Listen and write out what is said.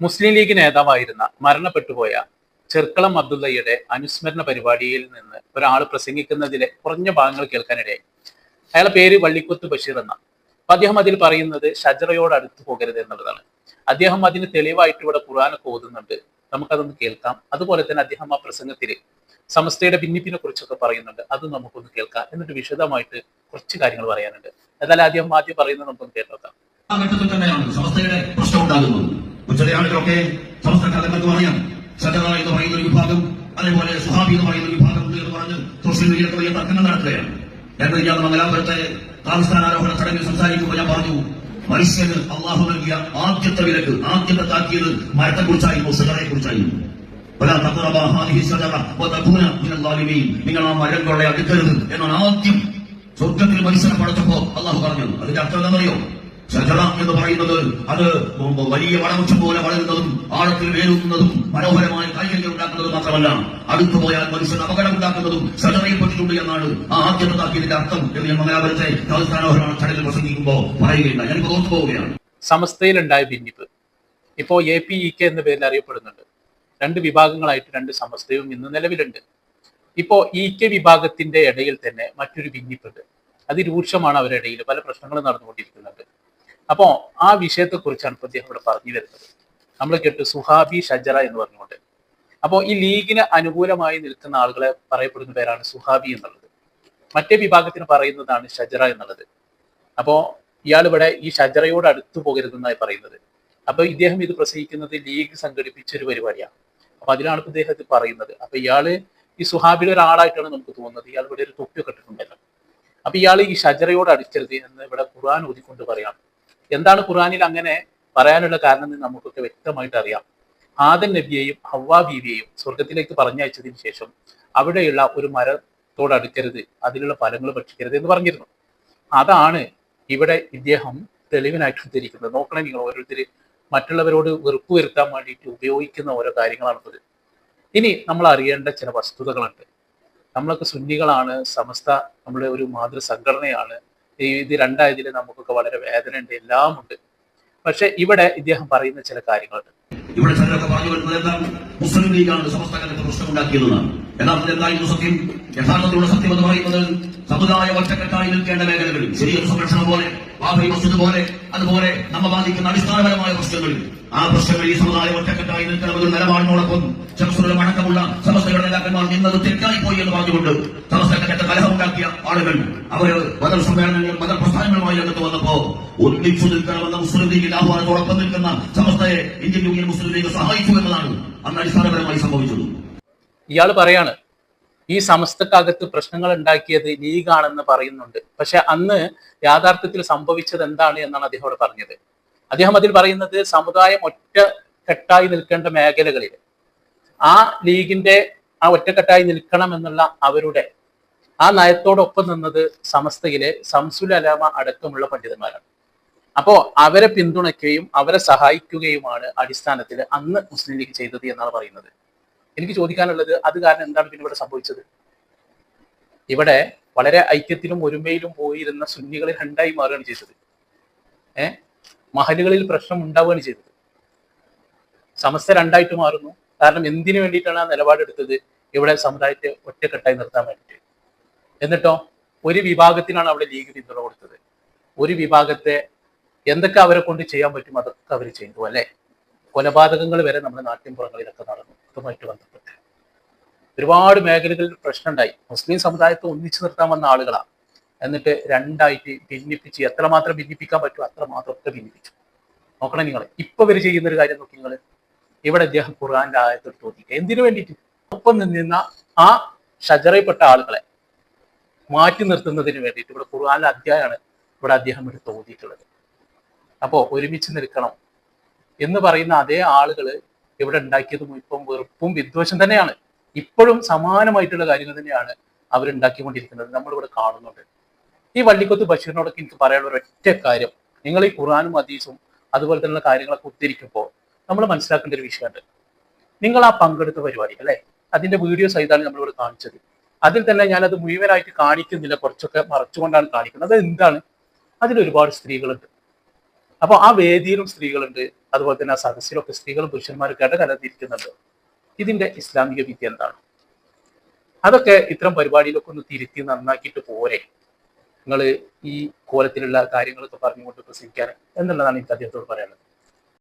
മുസ്ലിം league നേതാവായിരുന്ന മരണപ്പെട്ടുപോയ ചെർക്കളം അബ്ദുള്ളയുടെ അനുസ്മരണ പരിപാടിയിൽ നിന്ന് ഒരാൾ പ്രസംഗിക്കുന്നതിലെ കുറഞ്ഞ ഭാഗങ്ങൾ കേൾക്കാനിടയായി. അയാളുടെ പേര് വള്ളിക്കുത്ത് ബഷീർ എന്ന. അപ്പൊ അദ്ദേഹം അതിൽ പറയുന്നത് ഷജറയോട് അടുത്ത് പോകരുത് എന്നുള്ളതാണ്. അദ്ദേഹം അതിന് തെളിവായിട്ട് ഇവിടെ ഖുർആനൊക്കെ ഓതുന്നുണ്ട്. നമുക്കതൊന്ന് കേൾക്കാം. അതുപോലെ തന്നെ അദ്ദേഹം ആ പ്രസംഗത്തിൽ സമസ്തയുടെ ഭിന്നിപ്പിനെ കുറിച്ചൊക്കെ പറയുന്നുണ്ട്. അത് നമുക്കൊന്ന് കേൾക്കാം. എന്നിട്ട് വിശദമായിട്ട് കുറച്ച് കാര്യങ്ങൾ പറയാനുണ്ട്. എന്നാലും ആദ്യം പറയുന്നത് നമുക്കൊന്ന് കേൾക്കാം. സമസ്തയുടെ പ്രശ്നം ഉണ്ടാകുന്നത് ചില ആളുകളൊക്കെ സമസ്തക്കാർക്ക് പറയാം സജറ എന്ന് പറയുന്ന ഒരു വിഭാഗം, അതേപോലെ സുഹാബി എന്ന് പറയുന്ന ഒരു വിഭാഗം എന്ന് പറഞ്ഞ് സോഷ്യൽ മീഡിയയിൽ വലിയ തർക്കങ്ങൾ നടത്തുകയാണ്. എന്ന് ഞാൻ മംഗലാപുരത്തെ താമസ്ഥാനാരോഹണ ചടങ്ങിൽ സംസാരിക്കുമ്പോൾ ഞാൻ പറഞ്ഞു, മനുഷ്യന് അള്ളാഹു നൽകിയ ആദ്യത്തെ വിലക്ക്, ആദ്യത്തെ താക്കിയത് മരത്തെ കുറിച്ചായിരുന്നു, സജറയെ കുറിച്ചായിരുന്നു. നിങ്ങൾ ആ മരം കൊള്ളെ അടുക്കരുത് എന്നാണ് ആദ്യം സ്വർഗത്തിൽ മനുഷ്യനെ പടച്ചപ്പോ അള്ളാഹു പറഞ്ഞത്. അതിന്റെ അർത്ഥം എന്താണെന്നറിയോ? ഷജറ എന്ന് പറയുന്നത് അത് വലിയ വടവൃക്ഷം പോലെ വളരുന്നതും ആഴത്തിൽ വേരുന്നതും മനോഹരമായ കായ്കനികൾ ഉണ്ടാക്കുന്നതും മാത്രമല്ല, അടുത്തു പോയാൽ മനുഷ്യൻ അപകടം ഉണ്ടാക്കുന്നതും ഷജറയിൽപ്പെട്ടിട്ടുണ്ട് എന്നാണ് ആ ആദ്യത്തെ താക്കിയതിന്റെ അർത്ഥം എന്ന് ഞാൻ മംഗലാപുരത്തെ രാജസ്ഥാനോഹരണ ചടങ്ങിൽ പ്രസംഗിക്കുമ്പോൾ പറയുകയുണ്ടായി. ഞാനിപ്പോ ഓർത്തു പോവുകയാണ്. സമസ്തയിലുണ്ടായ ഭിന്നിപ്പ് ഇപ്പോ APEK എന്ന പേരിൽ അറിയപ്പെടുന്നുണ്ട്. രണ്ട് വിഭാഗങ്ങളായിട്ട് രണ്ട് സമസ്തയും ഇന്ന് നിലവിലുണ്ട്. ഇപ്പോ EK വിഭാഗത്തിന്റെ ഇടയിൽ തന്നെ മറ്റൊരു ഭിന്നിപ്പുണ്ട്. അതിരൂക്ഷമാണ് അവരുടെ ഇടയിൽ, പല പ്രശ്നങ്ങളും നടന്നുകൊണ്ടിരിക്കുന്നുണ്ട്. അപ്പോ ആ വിഷയത്തെക്കുറിച്ചാണ് ഇപ്പൊ അദ്ദേഹം ഇവിടെ പറഞ്ഞു വരുന്നത്. നമ്മൾ കേട്ടു സുഹാബി ഷജറ എന്ന് പറഞ്ഞുകൊണ്ട്. അപ്പോൾ ഈ ലീഗിന് അനുകൂലമായി നിൽക്കുന്ന ആളുകളെ പറയപ്പെടുന്ന പേരാണ് സുഹാബി എന്നുള്ളത്. മറ്റേ വിഭാഗത്തിന് പറയുന്നതാണ് ഷജറ എന്നുള്ളത്. അപ്പോ ഇയാൾ ഇവിടെ ഈ ഷജറയോട് അടുത്തു പോകരുതെന്നായി പറയുന്നത്. അപ്പൊ ഇദ്ദേഹം ഇത് പ്രസംഗിക്കുന്നത് ലീഗ് സംഘടിപ്പിച്ച ഒരു പരിപാടിയാണ്. അപ്പൊ അതിലാണ് ഇദ്ദേഹം ഇത് പറയുന്നത്. അപ്പൊ ഇയാള് ഈ സുഹാബിയുടെ ഒരാളായിട്ടാണ് നമുക്ക് തോന്നുന്നത്. ഇയാൾ ഇവിടെ ഒരു തൊപ്പിയൊക്കെ ഇട്ടിട്ടുണ്ടല്ലോ. അപ്പൊ ഇയാൾ ഈ ഷജറയോട് അടുക്കരുത് എന്ന് ഇവിടെ ഖുർആൻ ഓതിക്കൊണ്ട് പറയാം. എന്താണ് ഖുർആനിൽ അങ്ങനെ പറയാനുള്ള കാരണം എന്ന് നമുക്കൊക്കെ വ്യക്തമായിട്ട് അറിയാം. ആദം നബിയെയും ഹവ്വാ ബീവിയെയും സ്വർഗത്തിലേക്ക് പറഞ്ഞയച്ചതിന് ശേഷം അവിടെയുള്ള ഒരു മരത്തോട് അടുക്കരുത്, അതിലുള്ള ഫലങ്ങൾ ഭക്ഷിക്കരുത് എന്ന് പറഞ്ഞിരുന്നു. അതാണ് ഇവിടെ ഇദ്ദേഹം തെളിവിനായിട്ട് ഉദ്ധരിക്കുന്നത്. നോക്കണം നിങ്ങൾ, ഓരോരുത്തർ മറ്റുള്ളവരോട് വെറുപ്പ് വരുത്താൻ വേണ്ടിയിട്ട് ഉപയോഗിക്കുന്ന ഓരോ കാര്യങ്ങളാണിത്. ഇനി നമ്മൾ അറിയേണ്ട ചില വസ്തുതകളുണ്ട്. നമ്മളൊക്കെ സുന്നികളാണ്, സമസ്ത നമ്മുടെ ഒരു മാതൃസംഘടനയാണ്. ഇത് രണ്ടായതിൽ നമുക്കൊക്കെ വളരെ വേദന ഉണ്ട്, എല്ലാം ഉണ്ട്. പക്ഷെ ഇവിടെ ഇദ്ദേഹം പറയുന്ന ചില കാര്യങ്ങളുണ്ട്. ഇവിടെ ചിലരൊക്കെ പറഞ്ഞു വരുന്നത് എന്താണ്? മുസ്ലിം ലീഗാണ് സമസ്തക്കാർക്ക് പ്രശ്നം ഉണ്ടാക്കിയതെന്നാണ്. യഥാർത്ഥത്തിൽ എന്തായിരുന്നു സത്യം? യഥാർത്ഥത്തിലുള്ള സത്യം എന്ന് പറയുന്നത് സമുദായ ഒറ്റക്കെട്ടായി നിൽക്കേണ്ട മേഖലകളിൽ ശരിയൊരു സംരക്ഷണം പോലെ, ബാബരി മസ്ജിദ് പോലെ, അതുപോലെ നമ്മെ ബാധിക്കുന്ന അടിസ്ഥാനപരമായ പ്രശ്നങ്ങളിൽ ആ പ്രശ്നങ്ങളിൽ ഈ സമുദായം ഒറ്റക്കെട്ടായി നിൽക്കണമെന്നൊരു നിലപാടിനോടൊപ്പം ചെറുസുരം അടക്കമുള്ള സമസ്തയുടെ നേതാക്കന്മാർ നിന്നത് തെറ്റായി പോയി എന്ന് പറഞ്ഞുകൊണ്ട് സമസ്തക്കെട്ട് കലഹമുണ്ടാക്കിയ ആളുകൾ അവർ മത സമ്മേളനങ്ങൾ, മത പ്രസ്ഥാനങ്ങളുമായി രംഗത്ത് വന്നപ്പോ ഒന്നിച്ചു നിൽക്കണമെന്ന മുസ്ലിം ലീഗിന്റെ ആഹ്വാനത്തോടൊപ്പം നിൽക്കുന്ന സമസ്തയെ ഇന്ത്യൻ യൂണിയൻ മുസ്ലിം ലീഗ് സഹായിച്ചു എന്നതാണ് അന്ന് അടിസ്ഥാനപരമായി സംഭവിച്ചത്. ഇയാൾ പറയാണ് ഈ സമസ്തക്കകത്ത് പ്രശ്നങ്ങൾ ഉണ്ടാക്കിയത് ലീഗാണെന്ന് പറയുന്നുണ്ട്. പക്ഷെ അന്ന് യാഥാർത്ഥ്യത്തിൽ സംഭവിച്ചത് എന്താണ് എന്നാണ് അദ്ദേഹം അവിടെ പറഞ്ഞത്. അദ്ദേഹം അതിൽ പറയുന്നത് സമുദായം ഒറ്റക്കെട്ടായി നിൽക്കേണ്ട മേഖലകളിൽ ആ ലീഗിന്റെ ആ ഒറ്റക്കെട്ടായി നിൽക്കണം എന്നുള്ള അവരുടെ ആ നയത്തോടൊപ്പം നിന്നത് സമസ്തയിലെ സംസുൽ അലാമ അടക്കമുള്ള പണ്ഡിതന്മാരാണ്. അപ്പോ അവരെ പിന്തുണയ്ക്കുകയും അവരെ സഹായിക്കുകയുമാണ് അടിസ്ഥാനത്തിൽ അന്ന് മുസ്ലിം ലീഗ് ചെയ്തത് എന്നാണ് പറയുന്നത്. എനിക്ക് ചോദിക്കാനുള്ളത്, അത് കാരണം എന്താണ് പിന്നെ ഇവിടെ സംഭവിച്ചത്? ഇവിടെ വളരെ ഐക്യത്തിലും ഒരുമയിലും പോയിരുന്ന സുന്നികളെ രണ്ടായി മാറുകയാണ് ചെയ്തത്. മഹലുകളിൽ പ്രശ്നം ഉണ്ടാവുകയാണ് ചെയ്തത്. സമസ്ത രണ്ടായിട്ട് മാറുന്നു. കാരണം എന്തിനു വേണ്ടിയിട്ടാണ് ആ നിലപാടെടുത്തത്? ഇവിടെ സമുദായത്തെ ഒറ്റക്കെട്ടായി നിർത്താൻ വേണ്ടിയിട്ട്. എന്നിട്ടോ ഒരു വിഭാഗത്തിനാണ് അവിടെ ലീഗ് പിന്തുണ കൊടുത്തത്. ഒരു വിഭാഗത്തെ എന്തൊക്കെ അവരെ കൊണ്ട് ചെയ്യാൻ പറ്റും അതൊക്കെ അവർ ചെയ്തു, അല്ലെ? കൊലപാതകങ്ങൾ വരെ നമ്മുടെ നാട്ടിൻപുറങ്ങളിലൊക്കെ നടന്നു. ഇതുമായിട്ട് ബന്ധപ്പെട്ട് ഒരുപാട് മേഖലകളിൽ പ്രശ്നമുണ്ടായി. മുസ്ലിം സമുദായത്തെ ഒന്നിച്ചു നിർത്താൻ വന്ന ആളുകളാണ്. എന്നിട്ട് രണ്ടായിട്ട് ഭിന്നിപ്പിച്ച് എത്രമാത്രം ഭിന്നിപ്പിക്കാൻ പറ്റുമോ അത്രമാത്രം ഒക്കെ ഭിന്നിപ്പിച്ചു. നോക്കണം നിങ്ങൾ. ഇപ്പൊ ഇവർ ചെയ്യുന്ന ഒരു കാര്യം നോക്കി നിങ്ങൾ. ഇവിടെ അദ്ദേഹം ഖുർആന്റെ ആയത്തെടുത്ത് നോക്കിക്കുക. എന്തിനു വേണ്ടിയിട്ട്? ഒപ്പം നിന്ന ആ ഷജറയിൽപ്പെട്ട ആളുകളെ മാറ്റി നിർത്തുന്നതിന് വേണ്ടിയിട്ട് ഇവിടെ ഖുർആനിലെ അധ്യായമാണ് ഇവിടെ അദ്ദേഹം എടുത്ത് ഓതിയിട്ടുള്ളത്. അപ്പോ ഒരുമിച്ച് നിൽക്കണം എന്ന് പറയുന്ന അതേ ആളുകൾ ഇവിടെ ഉണ്ടാക്കിയതും ഇപ്പം വെറുപ്പും വിദ്വേഷം തന്നെയാണ്. ഇപ്പോഴും സമാനമായിട്ടുള്ള കാര്യങ്ങൾ തന്നെയാണ് അവരുണ്ടാക്കിക്കൊണ്ടിരിക്കുന്നത്. നമ്മളിവിടെ കാണുന്നുണ്ട്. ഈ വള്ളിക്കുത്ത് ബഷീറിനോടൊക്കെ എനിക്ക് പറയാനുള്ള ഒരൊറ്റ കാര്യം, നിങ്ങൾ ഈ ഖുർആനും ഹദീസും അതുപോലെ തന്നെ കാര്യങ്ങളൊക്കെ ഉദ്ധരിക്കുമ്പോൾ നമ്മൾ മനസ്സിലാക്കേണ്ട ഒരു വിഷയമുണ്ട്. നിങ്ങൾ ആ പങ്കെടുത്ത പരിപാടി അല്ലെ, അതിന്റെ വീഡിയോ സഹിതമാണ് നമ്മളിവിടെ കാണിച്ചത്. അതിൽ തന്നെ ഞാനത് മുഴുവനായിട്ട് കാണിക്കുന്നില്ല, കുറച്ചൊക്കെ മറച്ചുകൊണ്ടാണ് കാണിക്കുന്നത്. അത് എന്താണ്? അതിലൊരുപാട് സ്ത്രീകളുണ്ട്. അപ്പോൾ ആ വേദിയിലും സ്ത്രീകളുണ്ട്, അതുപോലെ തന്നെ ആ സദസ്സിലൊക്കെ സ്ത്രീകളും പുരുഷന്മാരും കലർന്നിരിക്കുന്നുണ്ട്. ഇതിന്റെ ഇസ്ലാമിക വിദ്യ എന്താണ്? അതൊക്കെ ഇത്തരം പരിപാടിയിലൊക്കെ ഒന്ന് തിരുത്തി നന്നാക്കിയിട്ട് പോരെ നിങ്ങൾ ഈ കോലത്തിലുള്ള കാര്യങ്ങളൊക്കെ പറഞ്ഞുകൊണ്ട് പ്രസംഗിക്കാൻ എന്നുള്ളതാണ് എനിക്ക് അദ്ദേഹത്തോട് പറയാനുള്ളത്.